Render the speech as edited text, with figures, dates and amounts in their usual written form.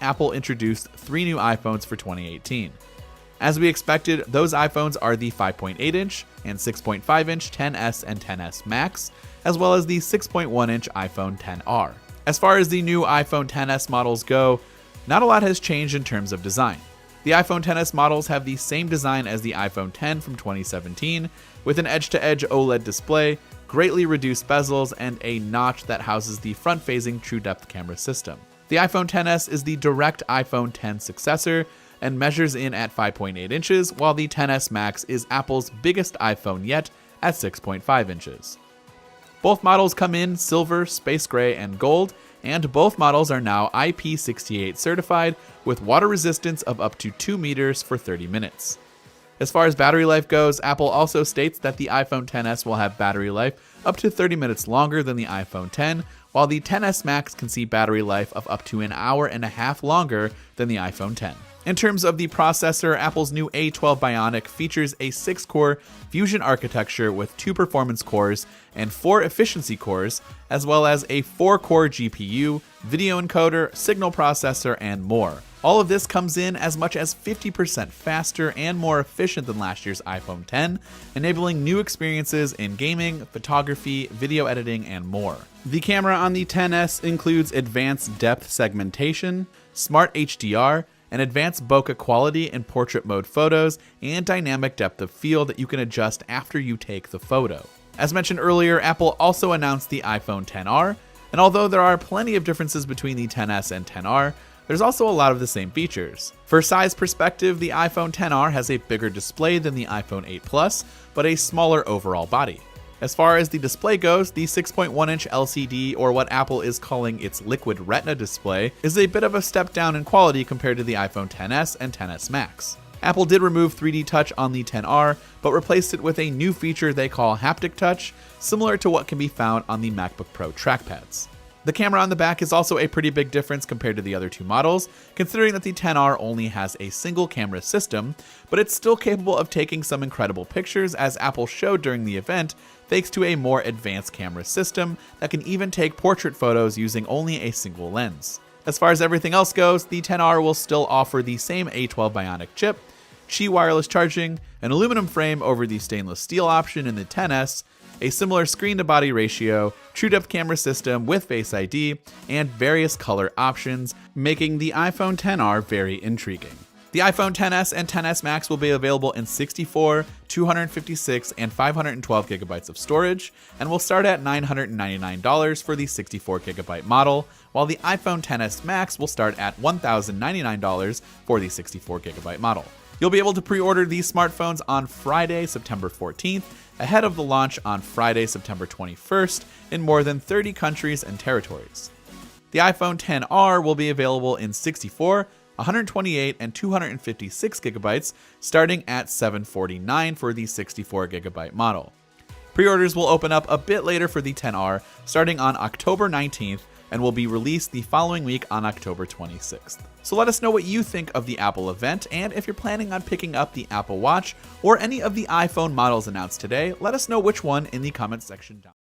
Apple introduced 3 new iPhones for 2018. As we expected, those iPhones are the 5.8-inch and 6.5-inch XS and XS Max, as well as the 6.1-inch iPhone XR. As far as the new iPhone XS models go, not a lot has changed in terms of design. The iPhone XS models have the same design as the iPhone X from 2017, with an edge-to-edge OLED display, greatly reduced bezels, and a notch that houses the front-facing True Depth camera system. The iPhone XS is the direct iPhone X successor and measures in at 5.8 inches, while the XS Max is Apple's biggest iPhone yet at 6.5 inches. Both models come in silver, space gray, and gold, and both models are now IP68 certified with water resistance of up to 2 meters for 30 minutes. As far as battery life goes, Apple also states that the iPhone XS will have battery life up to 30 minutes longer than the iPhone X, while the XS Max can see battery life of up to an hour and a half longer than the iPhone X. In terms of the processor, Apple's new A12 Bionic features a 6-core Fusion architecture with 2 performance cores and 4 efficiency cores, as well as a 4-core GPU, video encoder, signal processor, and more. All of this comes in as much as 50% faster and more efficient than last year's iPhone X, enabling new experiences in gaming, photography, video editing, and more. The camera on the XS includes advanced depth segmentation, smart HDR, and advanced bokeh quality in portrait mode photos, and dynamic depth of field that you can adjust after you take the photo. As mentioned earlier, Apple also announced the iPhone XR, and although there are plenty of differences between the XS and XR, there's also a lot of the same features. For size perspective, the iPhone XR has a bigger display than the iPhone 8 Plus, but a smaller overall body. As far as the display goes, the 6.1-inch LCD, or what Apple is calling its Liquid Retina display, is a bit of a step down in quality compared to the iPhone XS and XS Max. Apple did remove 3D Touch on the XR, but replaced it with a new feature they call Haptic Touch, similar to what can be found on the MacBook Pro trackpads. The camera on the back is also a pretty big difference compared to the other two models, considering that the XR only has a single camera system, but it's still capable of taking some incredible pictures, as Apple showed during the event, thanks to a more advanced camera system that can even take portrait photos using only a single lens. As far as everything else goes, the XR will still offer the same A12 Bionic chip, Qi wireless charging, an aluminum frame over the stainless steel option in the XS, a similar screen-to-body ratio, True Depth camera system with Face ID, and various color options, making the iPhone XR very intriguing. The iPhone XS and XS Max will be available in 64, 256, and 512 gigabytes of storage, and will start at $999 for the 64GB model, while the iPhone XS Max will start at $1,099 for the 64GB model. You'll be able to pre-order these smartphones on Friday, September 14th, ahead of the launch on Friday, September 21st, in more than 30 countries and territories. The iPhone XR will be available in 64, 128, and 256 gigabytes, starting at $749 for the 64GB model. Pre-orders will open up a bit later for the XR, starting on October 19th, and will be released the following week on October 26th. So let us know what you think of the Apple event, and if you're planning on picking up the Apple Watch or any of the iPhone models announced today, let us know which one in the comments section down below.